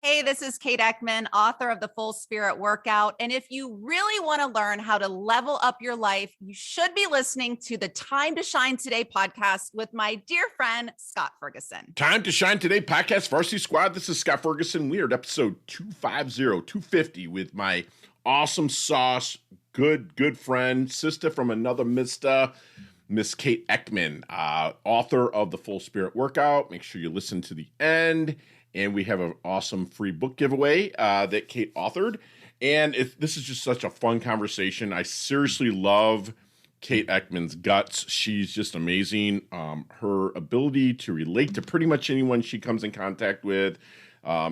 Hey, this is Kate Eckman, author of The Full Spirit Workout. And if you really want to learn how to level up your life, you should be listening to the Time to Shine Today podcast with my dear friend, Scott Ferguson. Time to Shine Today podcast, Varsity Squad. This is Scott Ferguson. We are at episode 250 with my awesome sauce, good friend, sister from another mister, Miss Kate Eckman, author of The Full Spirit Workout. Make sure you listen to the end. And we have an awesome free book giveaway that Kate authored. And this is just such a fun conversation. I seriously love Kate Eckman's guts. She's just amazing. Her ability to relate to pretty much anyone she comes in contact with.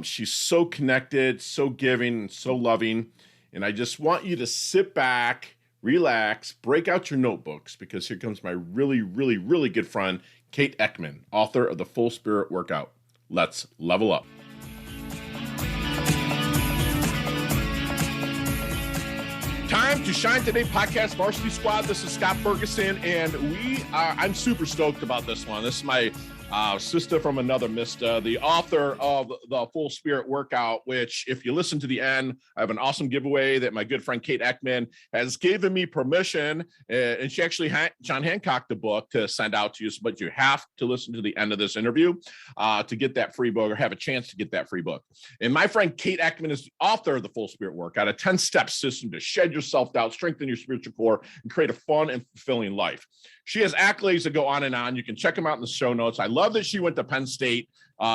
She's so connected, so giving, and so loving. And I just want you to sit back, relax, break out your notebooks, because here comes my really good friend, Kate Eckman, author of The Full Spirit Workout. Let's level up. Time to Shine Today podcast, Varsity Squad. This is Scott Ferguson, and I'm super stoked about this one. This is my sister from another mister, the author of The Full Spirit Workout, which, if you listen to the end, I have an awesome giveaway that my good friend Kate Eckman has given me permission, and she actually John Hancock the book to send out to you, but you have to listen to the end of this interview to get that free book, or have a chance to get that free book. And my friend Kate Eckman is the author of The Full Spirit Workout, a 10-step system to shed your self-doubt, strengthen your spiritual core, and create a fun and fulfilling life. She has accolades that go on and on. You can check them out in the show notes. I love that she went to Penn State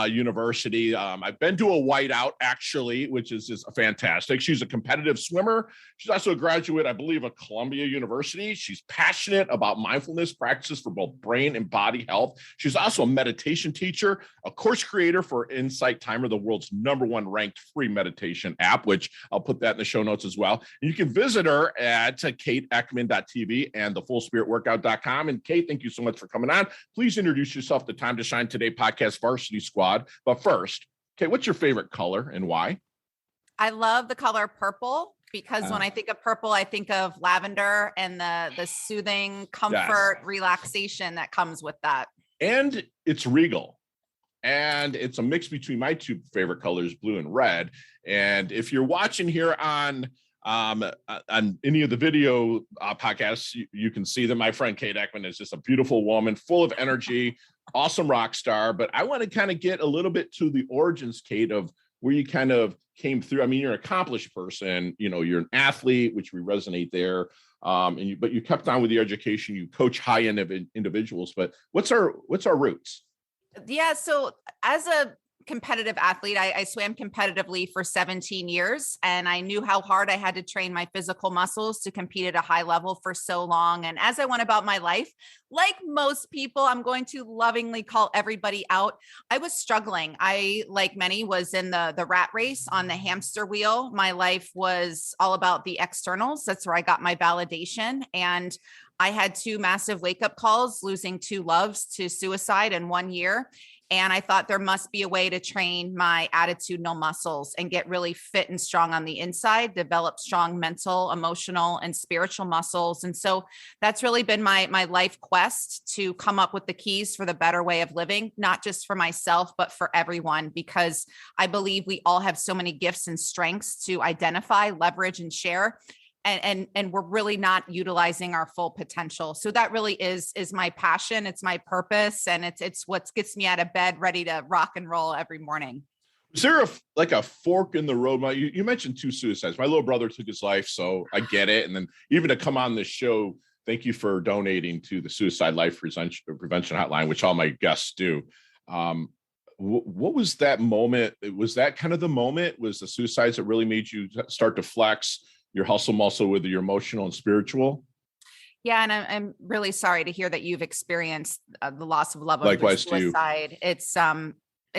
University. I've been to a whiteout, actually, which is just fantastic. She's a competitive swimmer. She's also a graduate, I believe, of Columbia University. She's passionate about mindfulness practices for both brain and body health. She's also a meditation teacher, a course creator for Insight Timer, the world's #1 ranked free meditation app, which I'll put that in the show notes as well. And you can visit her at kateeckman.tv and thefullspiritworkout.com. And Kate, thank you so much for coming on. Please introduce yourself to Time to Shine Today podcast, Varsity Squad. But first, Kate, what's your favorite color and why? I love the color purple because when I think of purple, I think of lavender and the soothing comfort, relaxation that comes with that. And it's regal. And it's a mix between my two favorite colors, blue and red. And if you're watching here on any of the video podcasts, you can see that my friend Kate Eckman is just a beautiful woman, full of energy, awesome rock star. But I want to kind of get a little bit to the origins, Kate, of where you kind of came through. I mean, you're an accomplished person, you're an athlete, which we resonate there. But you kept on with your education. You coach high-end individuals. But what's our roots? Yeah. So as a competitive athlete, I swam competitively for 17 years, and I knew how hard I had to train my physical muscles to compete at a high level for so long. And as I went about my life, like most people, I'm going to lovingly call everybody out, I was struggling. I, like many, was in the rat race on the hamster wheel. My life was all about the externals. That's where I got my validation. And I had 2 massive wake-up calls, losing 2 loves to suicide in 1 year. And I thought there must be a way to train my attitudinal muscles and get really fit and strong on the inside, develop strong mental, emotional, and spiritual muscles. And so that's really been my life quest, to come up with the keys for the better way of living, not just for myself, but for everyone, because I believe we all have so many gifts and strengths to identify, leverage, and share. And we're really not utilizing our full potential. So that really is my passion. It's my purpose. And it's what gets me out of bed ready to rock and roll every morning. Is there a fork in the road? You mentioned 2 suicides. My little brother took his life, so I get it. And then even to come on this show, thank you for donating to the Suicide Life Prevention Hotline, which all my guests do. What was that moment? Was that kind of the moment? Was the suicides that really made you start to flex your hustle muscle with your emotional and spiritual? Yeah. And I'm really sorry to hear that you've experienced the loss of loved ones. Likewise to you. Suicide. It's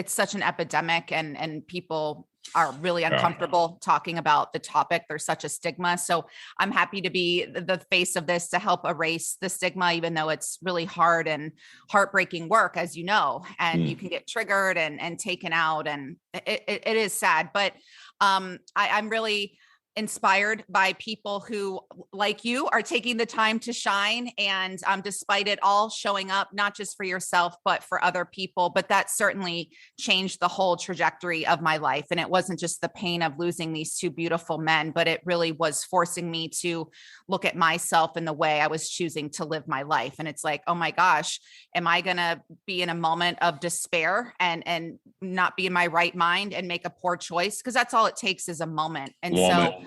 such an epidemic, and people are really uncomfortable talking about the topic. There's such a stigma. So I'm happy to be the face of this to help erase the stigma, even though it's really hard and heartbreaking work, as you know, and you can get triggered and taken out, and it is sad. But I'm really inspired by people who, like you, are taking the time to shine, and despite it all, showing up not just for yourself but for other people. But that certainly changed the whole trajectory of my life. And it wasn't just the pain of losing these two beautiful men, but it really was forcing me to look at myself in the way I was choosing to live my life. And it's like, oh my gosh, am I going to be in a moment of despair and not be in my right mind and make a poor choice? Because that's all it takes is a moment. And so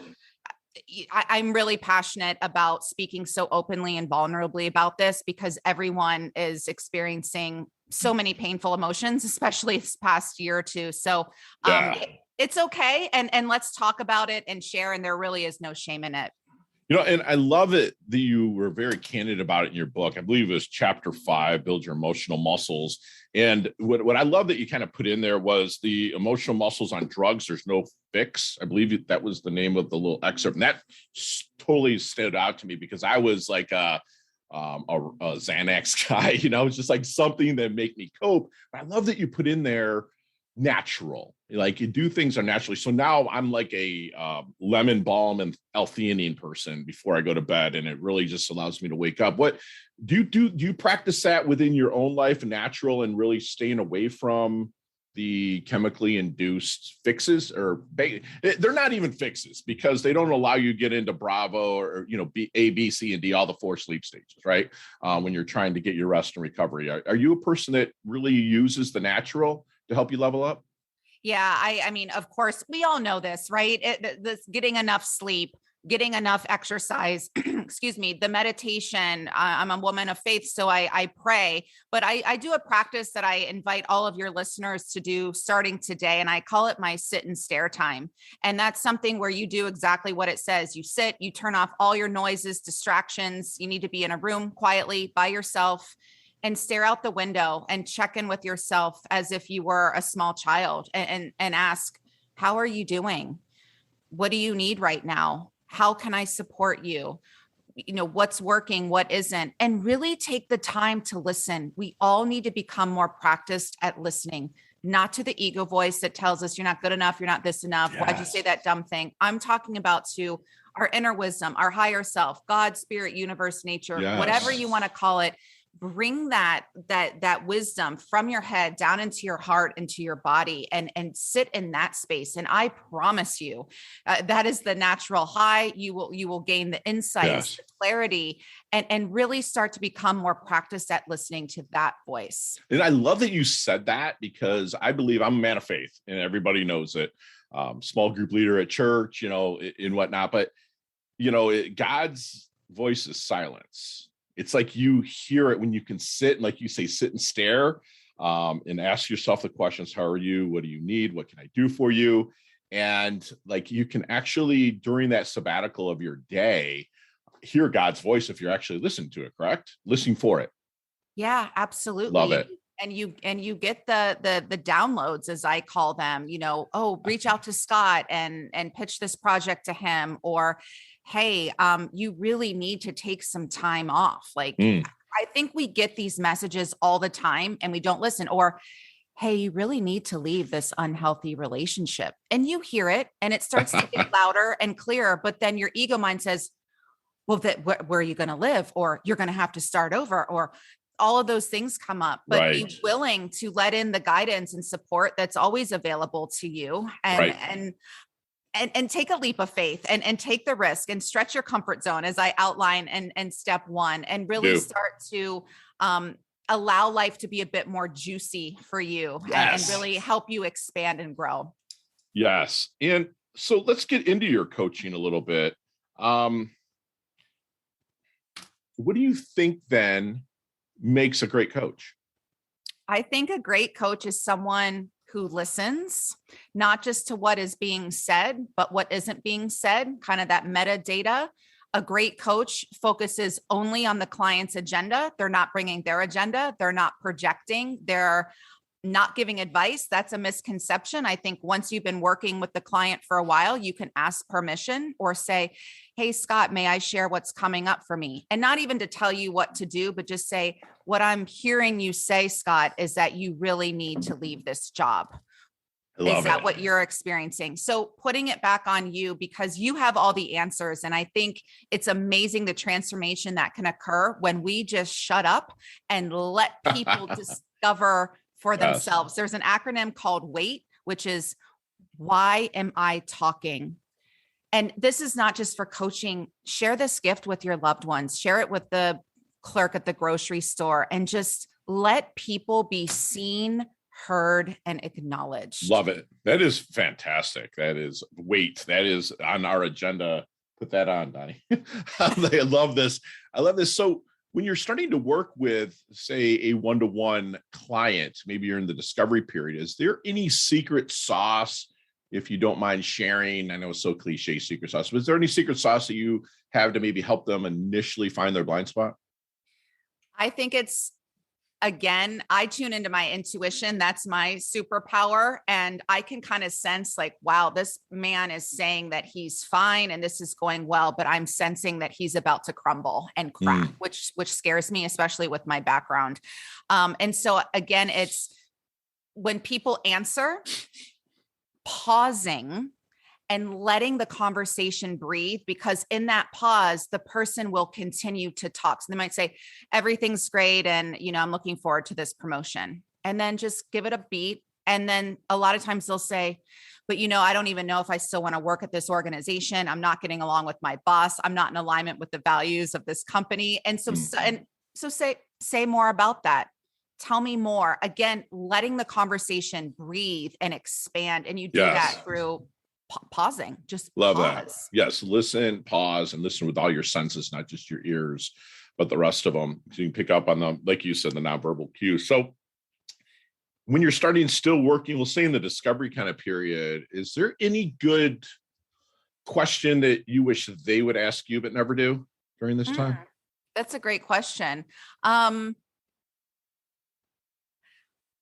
I'm really passionate about speaking so openly and vulnerably about this, because everyone is experiencing so many painful emotions, especially this past year or two. So it's okay. And let's talk about it and share. And there really is no shame in it. And I love it that you were very candid about it in your book. I believe it was chapter 5, Build Your Emotional Muscles. And what I love that you kind of put in there was the emotional muscles on drugs. There's no fix. I believe that was the name of the little excerpt. And that totally stood out to me, because I was like a Xanax guy, it's just like something that make me cope. But I love that you put in there natural, like you do things unnaturally. So now I'm like a lemon balm and L-theanine person before I go to bed, and it really just allows me to wake up. What do you practice that within your own life, natural, and really staying away from the chemically induced fixes? Or they're not even fixes, because they don't allow you to get into Bravo or A, B, C, and D, all the 4 sleep stages, right? When you're trying to get your rest and recovery. Are you a person that really uses the natural to help you level up? Yeah, I mean, of course, we all know this, right? This getting enough sleep, getting enough exercise, excuse me, the meditation. I'm a woman of faith, so I pray, but I do a practice that I invite all of your listeners to do starting today. And I call it my sit and stare time. And that's something where you do exactly what it says. You sit, you turn off all your noises, distractions. You need to be in a room quietly by yourself and stare out the window and check in with yourself as if you were a small child, and ask, how are you doing? What do you need right now? How can I support you? What's working, what isn't, and really take the time to listen. We all need to become more practiced at listening, not to the ego voice that tells us you're not good enough, you're not this enough. Yes. Why'd you say that dumb thing? I'm talking about to our inner wisdom, our higher self, God, spirit, universe, nature, yes, whatever you want to call it. Bring that wisdom from your head down into your heart, into your body, and sit in that space. And I promise you, that is the natural high. You will gain the insights, yes, the clarity, and really start to become more practiced at listening to that voice. And I love that you said that, because I believe I'm a man of faith, and everybody knows it. Small group leader at church, and whatnot. But God's voice is silence. It's like you hear it when you can sit and, like you say, sit and stare, and ask yourself the questions. How are you? What do you need? What can I do for you? And like, you can actually, during that sabbatical of your day, hear God's voice if you're actually listening to it, correct? Listening for it. Yeah, absolutely. Love it. And you get the downloads, as I call them, reach out to Scott and pitch this project to him, or, hey, you really need to take some time off. Like, I think we get these messages all the time and we don't listen. Or, hey, you really need to leave this unhealthy relationship. And you hear it and it starts to get louder and clearer. But then your ego mind says, well, where are you going to live? Or you're going to have to start over, or all of those things come up. But right, be willing to let in the guidance and support that's always available to you, and right, and take a leap of faith and take the risk and stretch your comfort zone, as I outline in step 1, and really start to allow life to be a bit more juicy for you, yes, and really help you expand and grow. Yes. And so let's get into your coaching a little bit. What do you think then makes a great coach? I think a great coach is someone who listens, not just to what is being said, but what isn't being said, kind of that metadata. A great coach focuses only on the client's agenda. They're not bringing their agenda. They're not projecting. They're not giving advice. That's a misconception. I think once you've been working with the client for a while, you can ask permission or say, hey, Scott, may I share what's coming up for me? And not even to tell you what to do, but just say, what I'm hearing you say, Scott, is that you really need to leave this job. I Is love that it. what you're experiencing? So putting it back on you because you have all the answers. And I think it's amazing the transformation that can occur when we just shut up and let people discover for themselves. There's an acronym called WAIT, which is why am I talking? And this is not just for coaching. Share this gift with your loved ones, share it with the clerk at the grocery store, and just let people be seen, heard, and acknowledged. Love it. That is fantastic. That is WAIT. That is on our agenda. Put that on, Donnie. I love this. I love this. So when you're starting to work with, say, a one-to-one client, maybe you're in the discovery period, is there any secret sauce, if you don't mind sharing? I know it's so cliche, secret sauce, but is there any secret sauce that you have to maybe help them initially find their blind spot? I think it's, again, I tune into my intuition. That's my superpower. And I can kind of sense like, wow, this man is saying that he's fine and this is going well, but I'm sensing that he's about to crumble and crack, which scares me, especially with my background. And so again, it's when people answer, pausing and letting the conversation breathe, because in that pause, the person will continue to talk. So they might say, everything's great. And, I'm looking forward to this promotion, and then just give it a beat. And then a lot of times they'll say, but, I don't even know if I still want to work at this organization. I'm not getting along with my boss. I'm not in alignment with the values of this company. And so, say more about that. Tell me more. Again, letting the conversation breathe and expand. And you do that through pausing. Just love pause. that. Yes. Listen, pause, and listen with all your senses, not just your ears, but the rest of them. So you can pick up on them, like you said, the nonverbal cues. So when you're still working, we'll say in the discovery kind of period, is there any good question that you wish they would ask you, but never do during this time? That's a great question.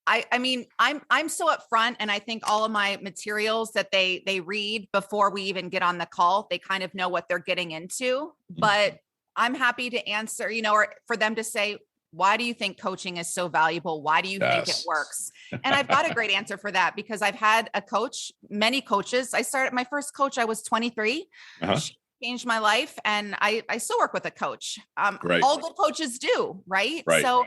I mean, I'm so upfront, and I think all of my materials that they read before we even get on the call, they kind of know what they're getting into. But I'm happy to answer, or for them to say, why do you think coaching is so valuable? Why do you think it works? And I've got a great answer for that, because I've had a coach, many coaches. I started my first coach, I was 23. She changed my life, and I still work with a coach. All good coaches do, right? So,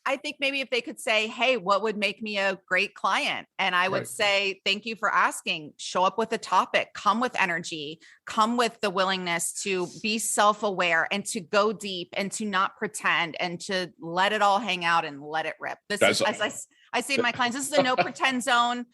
I think maybe if they could say, hey, what would make me a great client? And I would say, thank you for asking. Show up with a topic, come with energy, come with the willingness to be self-aware and to go deep and to not pretend and to let it all hang out and let it rip. This is, as I say to my clients, this is a no pretend zone.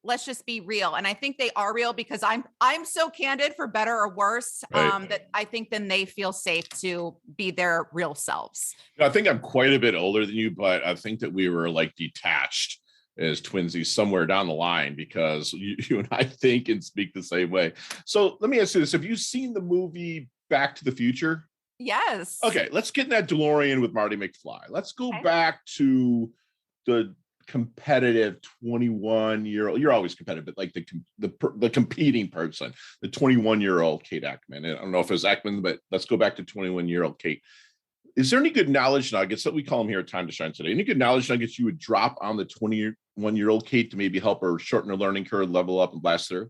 Let's just be real. And I think they are real, because I'm so candid, for better or worse, that I think then they feel safe to be their real selves. I think I'm quite a bit older than you, but I think that we were like detached as twinsies somewhere down the line, because you and I think and speak the same way. So let me ask you this. Have you seen the movie Back to the Future? Yes. Okay, let's get in that DeLorean with Marty McFly. Let's go back to the competitive 21-year-old. You're always competitive, but like the competing person, the 21-year-old Kate Eckman. I don't know if it's Eckman, but let's go back to 21-year-old Kate. Is there any good knowledge nuggets that we call them here at Time to Shine today? Any good knowledge nuggets you would drop on the 21-year-old Kate to maybe help her shorten her learning curve, level up, and blast through?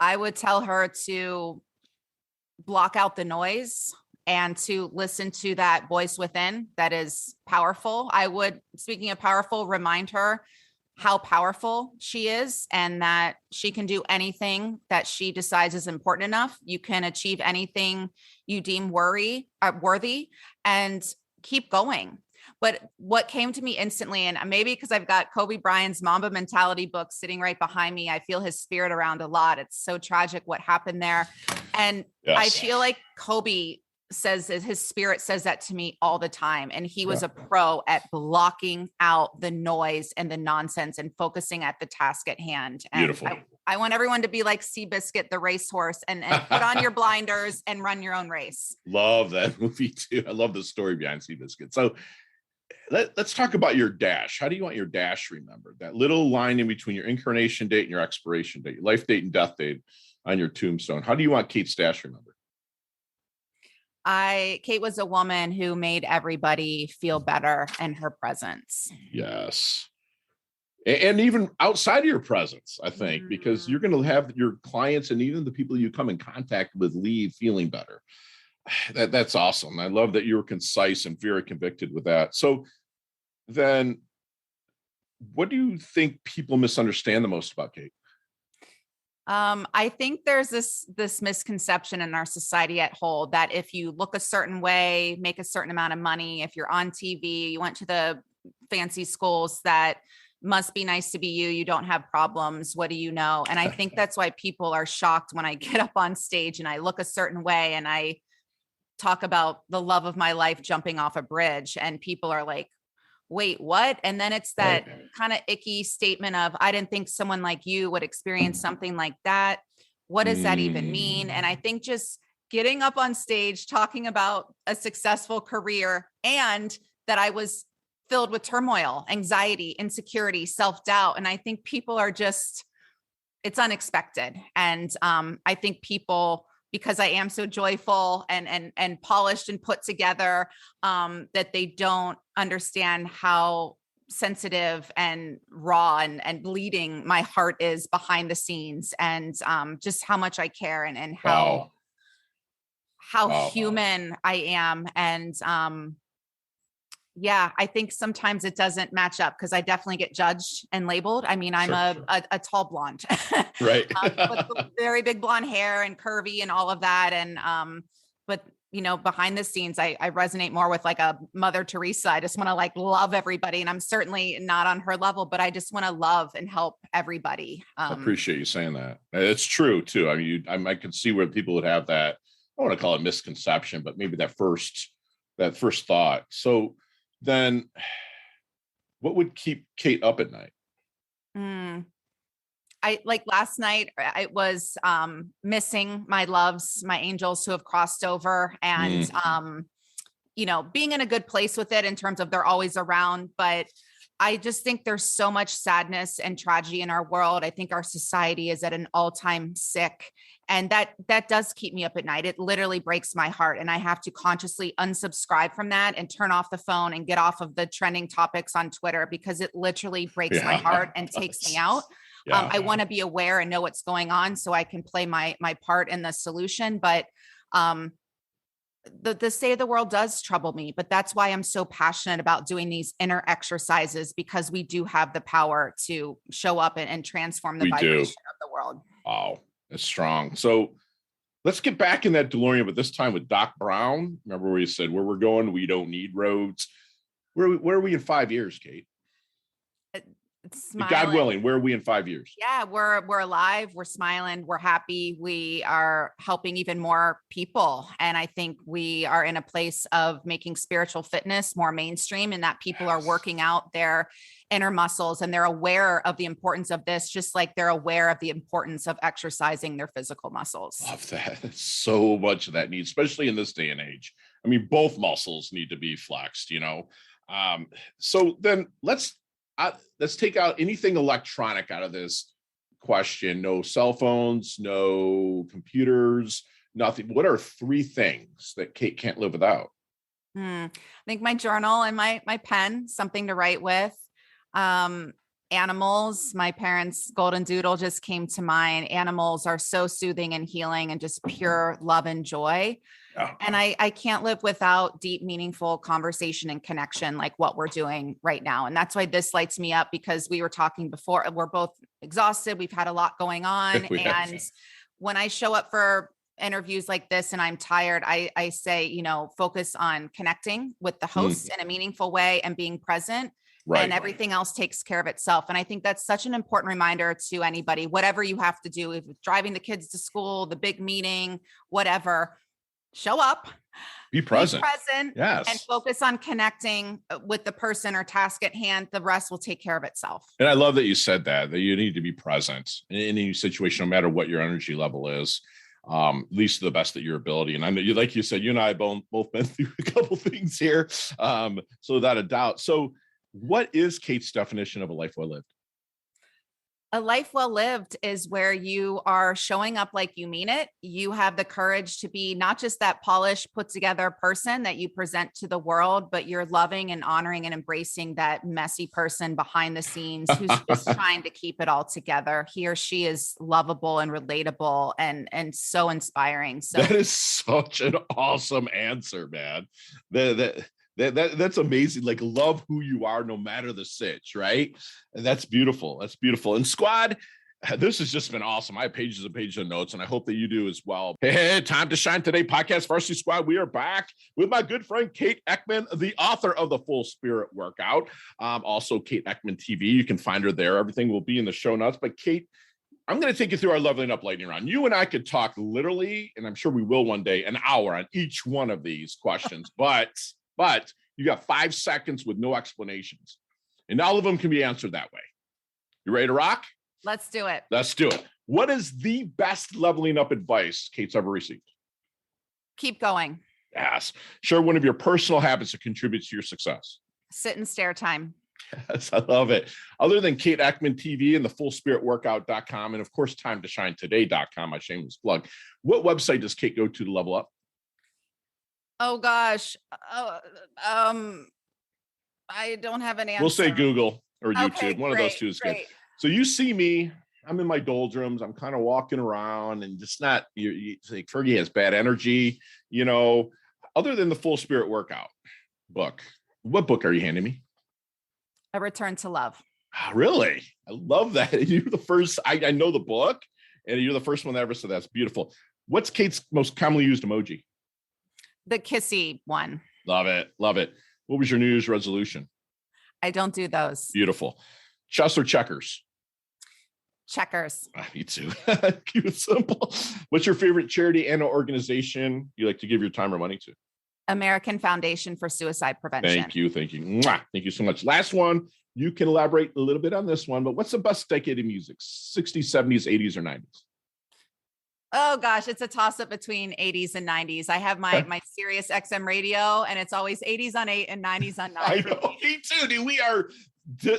I would tell her to block out the noise and to listen to that voice within that is powerful. I would, speaking of powerful, remind her how powerful she is, and that she can do anything that she decides is important enough. You can achieve anything you deem worthy, and keep going. But what came to me instantly, and maybe because I've got Kobe Bryant's Mamba Mentality book sitting right behind me, I feel his spirit around a lot. It's so tragic what happened there. And I feel like Kobe says that his spirit says that to me all the time. And he was a pro at blocking out the noise and the nonsense and focusing at the task at hand. And Beautiful. I want everyone to be like Seabiscuit, the racehorse, and put on your blinders and run your own race. Love that movie too. I love the story behind Seabiscuit. So let's talk about your dash. How do you want your dash remembered? That little line in between your incarnation date and your expiration date, your life date and death date on your tombstone. How do you want Kate's dash remembered? Kate was a woman who made everybody feel better in her presence. Yes. And even outside of your presence, I think, because you're going to have your clients and even the people you come in contact with leave feeling better. That's awesome. I love that you're concise and very convicted with that. So then what do you think people misunderstand the most about Kate? I think there's this misconception in our society at whole that if you look a certain way, make a certain amount of money, if you're on TV, you went to the fancy schools, that must be nice to be you. You don't have problems. What do you know? And I think that's why people are shocked when I get up on stage and I look a certain way and I talk about the love of my life jumping off a bridge, and people are like, wait, what? And then it's that kind of icky statement of, I didn't think someone like you would experience something like that. What does that even mean? And I think just getting up on stage, talking about a successful career, and that I was filled with turmoil, anxiety, insecurity, self-doubt. And I think people are just, it's unexpected. And I think people, because I am so joyful and polished and put together, that they don't understand how sensitive and raw and bleeding my heart is behind the scenes, and just how much I care, and how human I am. And yeah, I think sometimes it doesn't match up because I definitely get judged and labeled. I mean, I'm a tall blonde, right? With very big blonde hair and curvy and all of that. And, but you know, behind the scenes, I resonate more with like a Mother Teresa. I just want to like love everybody. And I'm certainly not on her level, but I just want to love and help everybody. I appreciate you saying that. It's true too. I mean, I can see where people would have that, I don't want to call it misconception, but maybe that first thought. So then what would keep Kate up at night? I like last night, I was missing my loves, my angels who have crossed over, and you know, being in a good place with it in terms of they're always around. But I just think there's so much sadness and tragedy in our world. I think our society is at an all-time sick. And that does keep me up at night. It literally breaks my heart. And I have to consciously unsubscribe from that and turn off the phone and get off of the trending topics on Twitter, because it literally breaks my heart and takes me out. I want to be aware and know what's going on so I can play my part in the solution. But the state of the world does trouble me, but that's why I'm so passionate about doing these inner exercises, because we do have the power to show up and transform the vibration of the world. Wow, that's strong. So let's get back in that DeLorean, but this time with Doc Brown. Remember where he said, where we're going, we don't need roads. Where are we in 5 years, Kate? God willing, where are we in 5 years? Yeah, we're alive, we're smiling, we're happy, we are helping even more people. And I think we are in a place of making spiritual fitness more mainstream, and that people are working out their inner muscles, and they're aware of the importance of this, just like they're aware of the importance of exercising their physical muscles. Love that. So much of that needs, especially in this day and age. I mean, both muscles need to be flexed, you know? So then let's take out anything electronic out of this question. No cell phones, no computers, nothing. What are 3 things that Kate can't live without? I think my journal and my pen, something to write with. Animals, my parents' golden doodle just came to mind. Animals are so soothing and healing and just pure love and joy. And I can't live without deep, meaningful conversation and connection like what we're doing right now. And that's why this lights me up, because we were talking before, we're both exhausted. We've had a lot going on. And when I show up for interviews like this and I'm tired, I say, you know, focus on connecting with the host in a meaningful way and being present. And everything else takes care of itself. And I think that's such an important reminder to anybody, whatever you have to do, if it's driving the kids to school, the big meeting, whatever, show up, be present, yes, and focus on connecting with the person or task at hand. The rest will take care of itself. And I love that you said that you need to be present in any situation, no matter what your energy level is, at least to the best of your ability. And I know, like you said, you and I both been through a couple things here. So without a doubt. So what is Kate's definition of a life well lived? A life well lived is where you are showing up like you mean it. You have the courage to be not just that polished, put together person that you present to the world, but you're loving and honoring and embracing that messy person behind the scenes who's just trying to keep it all together. He or she is lovable and relatable and so inspiring. So That is such an awesome answer, man. That's amazing. Like, love who you are no matter the sitch, right? And that's beautiful. That's beautiful. And squad, this has just been awesome. I have pages and pages of notes, and I hope that you do as well. Hey, Time to Shine Today podcast, Varsity Squad. We are back with my good friend Kate Eckman, the author of the Full Spirit Workout. Also, Kate Eckman TV. You can find her there. Everything will be in the show notes. But Kate, I'm going to take you through our leveling up lightning round. You and I could talk literally, and I'm sure we will one day, an hour on each one of these questions. But you got 5 seconds with no explanations. And all of them can be answered that way. You ready to rock? let's do it. Let's do it. What is the best leveling up advice Kate's ever received? Keep going. Yes. Share one of your personal habits that contributes to your success. Sit and stare time. Yes, I love it. Other than Kate Eckman TV and the fullspiritworkout.com, and of course, timetoshinetoday.com, my shameless plug. What website does Kate go to level up? Oh gosh. I don't have an answer. We'll say Google or YouTube. Okay, one of those two is good. So you see me, I'm in my doldrums. I'm kind of walking around and just not, you like Fergie has bad energy, you know, other than the Full Spirit Workout book. What book are you handing me? A Return to Love. Really? I love that. You're the first, I know the book, and you're the first one ever, so that's beautiful. What's Kate's most commonly used emoji? The kissy one. Love it. Love it. What was your New Year's resolution? I don't do those. Beautiful. Chess or checkers? Checkers. Me too. Keep it simple. What's your favorite charity and organization you like to give your time or money to? American Foundation for Suicide Prevention. Thank you. Thank you. Mwah. Thank you so much. Last one. You can elaborate a little bit on this one, but what's the best decade of music? 60s, 70s, 80s, or 90s? Oh gosh, it's a toss up between 80s and 90s. I have my Sirius XM radio, and it's always 80s on 8 and 90s on 9. I know. Me too, dude. We are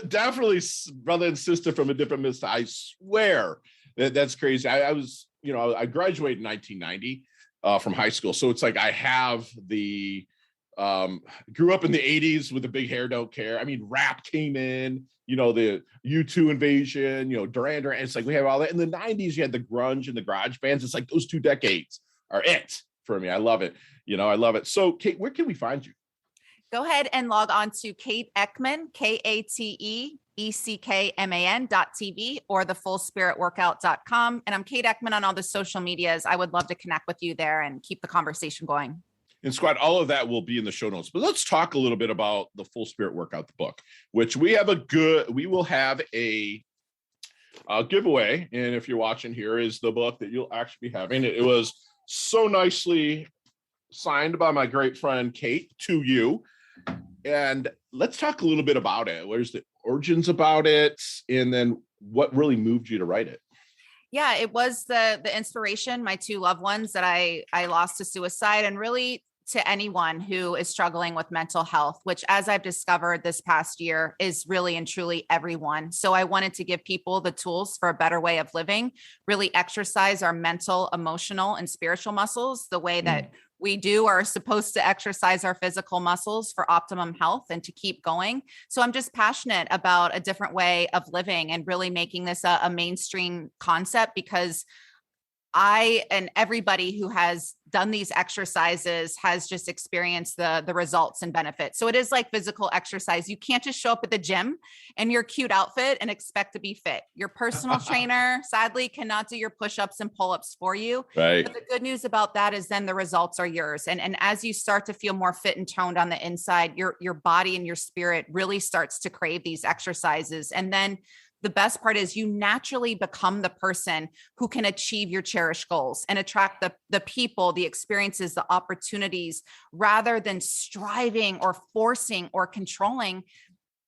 definitely brother and sister from a different mist. I swear that's crazy. I was, I graduated in 1990 from high school. So it's like I have the grew up in the 80s with the big hair, don't care. I mean, rap came in, the U2 invasion, Duran Duran. It's like we have all that. In the 90s, you had the grunge and the garage bands. It's like those 2 decades are it for me. I love it. I love it. So Kate, where can we find you? Go ahead and log on to Kate Eckman, KateEckman.tv or thefullspiritworkout.com. And I'm Kate Eckman on all the social medias. I would love to connect with you there and keep the conversation going. And squad, all of that will be in the show notes. But let's talk a little bit about the Full Spirit Workout, the book, which we will have a giveaway. And if you're watching, here is the book that you'll actually be having. It was so nicely signed by my great friend Kate to you. And let's talk a little bit about it. Where's the origins about it? And then what really moved you to write it? Yeah, it was the inspiration, my 2 loved ones that I lost to suicide, and really to anyone who is struggling with mental health, which, as I've discovered this past year, is really and truly everyone. So I wanted to give people the tools for a better way of living, really exercise our mental, emotional, and spiritual muscles the way that we are supposed to exercise our physical muscles for optimum health and to keep going. So I'm just passionate about a different way of living and really making this a mainstream concept, because I and everybody who has done these exercises has just experienced the results and benefits. So it is like physical exercise. You can't just show up at the gym in your cute outfit and expect to be fit. Your personal trainer, sadly, cannot do your push-ups and pull-ups for you. Right. But the good news about that is then the results are yours. And as you start to feel more fit and toned on the inside, your body and your spirit really starts to crave these exercises. And then the best part is you naturally become the person who can achieve your cherished goals and attract the people, the experiences, the opportunities, rather than striving or forcing or controlling.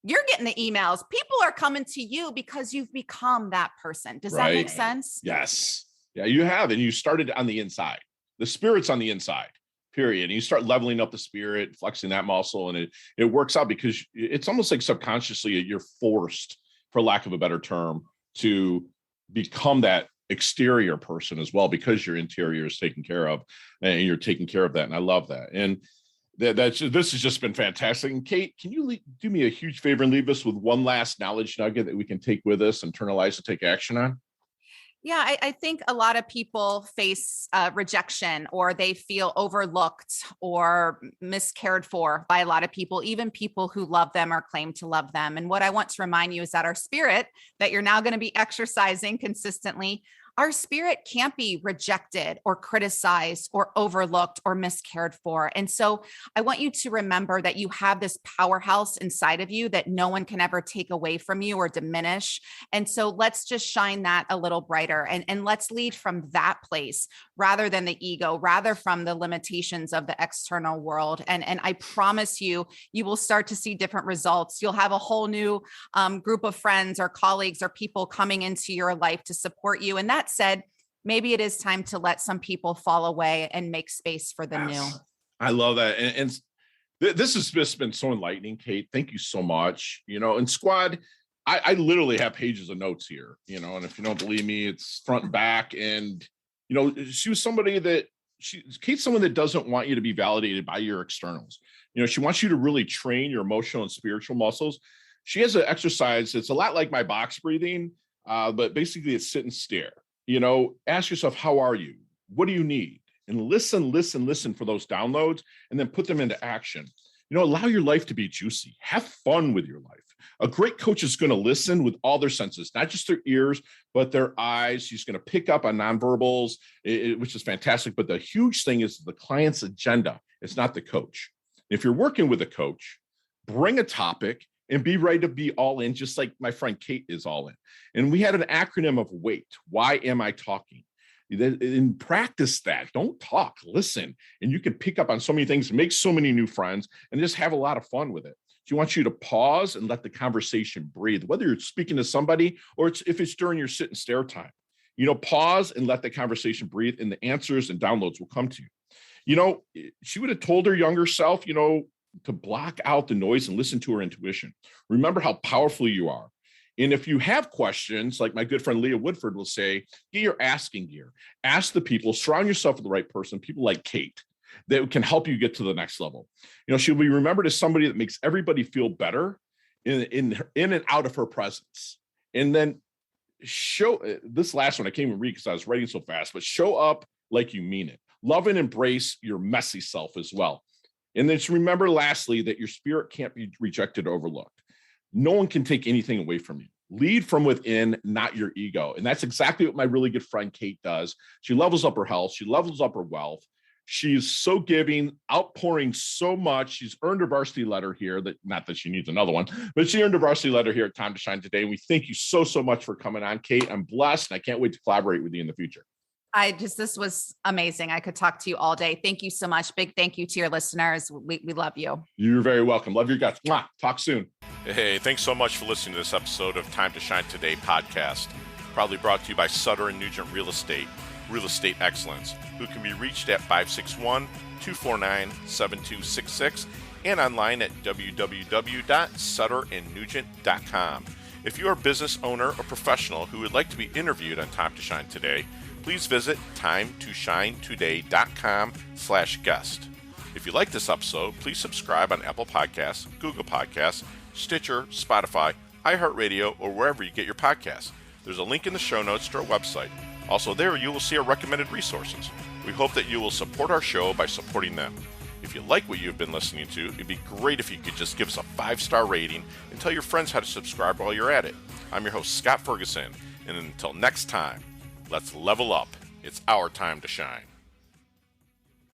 You're getting the emails. People are coming to you because you've become that person. Does that make sense? Yes. Yeah, you have. And you started on the inside. The spirit's on the inside, period. And you start leveling up the spirit, flexing that muscle, and it works out because it's almost like subconsciously you're forced, for lack of a better term, to become that exterior person as well, because your interior is taken care of and you're taking care of that. And I love that. And this has just been fantastic. And Kate, can you do me a huge favor and leave us with one last knowledge nugget that we can take with us, internalize, and take action on? Yeah, I think a lot of people face rejection, or they feel overlooked or miscared for by a lot of people, even people who love them or claim to love them. And what I want to remind you is that our spirit, that you're now going to be exercising consistently, our spirit can't be rejected or criticized or overlooked or miscared for. And so I want you to remember that you have this powerhouse inside of you that no one can ever take away from you or diminish. And so let's just shine that a little brighter, and let's lead from that place rather than the ego, rather from the limitations of the external world. And I promise you, you will start to see different results. You'll have a whole new group of friends or colleagues or people coming into your life to support you. And that said, maybe it is time to let some people fall away and make space for the new. I love that. And this has just been so enlightening, Kate. Thank you so much. And squad, I literally have pages of notes here, and if you don't believe me, it's front and back. And, she was Kate's someone that doesn't want you to be validated by your externals. She wants you to really train your emotional and spiritual muscles. She has an exercise that's a lot like my box breathing, but basically it's sit and stare. Ask yourself, how are you? What do you need? And listen for those downloads, and then put them into action. Allow your life to be juicy. Have fun with your life. A great coach is going to listen with all their senses, not just their ears, but their eyes. He's going to pick up on nonverbals, which is fantastic. But the huge thing is the client's agenda. It's not the coach. If you're working with a coach, bring a topic and be ready to be all in, just like my friend Kate is all in. And we had an acronym of WAIT. Why am I talking? And practice that. Don't talk, listen. And you can pick up on so many things, make so many new friends, and just have a lot of fun with it. She wants you to pause and let the conversation breathe, whether you're speaking to somebody or if it's during your sit and stare time. Pause and let the conversation breathe, and the answers and downloads will come to you. She would have told her younger self, to block out the noise and listen to her intuition. Remember how powerful you are. And if you have questions, like my good friend Leah Woodford will say, get your asking gear. Ask the people, surround yourself with the right person, people like Kate, that can help you get to the next level. She'll be remembered as somebody that makes everybody feel better in and out of her presence. And then show this last one, I can't even read because I was writing so fast, but show up like you mean it. Love and embrace your messy self as well. And then just remember, lastly, that your spirit can't be rejected or overlooked. No one can take anything away from you. Lead from within, not your ego. And that's exactly what my really good friend Kate does. She levels up her health. She levels up her wealth. She's so giving, outpouring so much. She's earned her varsity letter here. Not that she needs another one, but she earned her varsity letter here at Time to Shine today. And we thank you so much for coming on, Kate. I'm blessed, and I can't wait to collaborate with you in the future. This was amazing. I could talk to you all day. Thank you so much. Big thank you to your listeners. We love you. You're very welcome. Love your guts. Mwah. Talk soon. Hey, thanks so much for listening to this episode of Time to Shine Today podcast. Proudly brought to you by Sutter & Nugent Real Estate Excellence, who can be reached at 561-249-7266 and online at www.sutterandnugent.com. If you're a business owner or professional who would like to be interviewed on Time to Shine Today, please visit timetoshinetoday.com/guest. If you like this episode, please subscribe on Apple Podcasts, Google Podcasts, Stitcher, Spotify, iHeartRadio, or wherever you get your podcasts. There's a link in the show notes to our website. Also there, you will see our recommended resources. We hope that you will support our show by supporting them. If you like what you've been listening to, it'd be great if you could just give us a 5-star rating and tell your friends how to subscribe while you're at it. I'm your host, Scott Ferguson, and until next time, let's level up. It's our time to shine.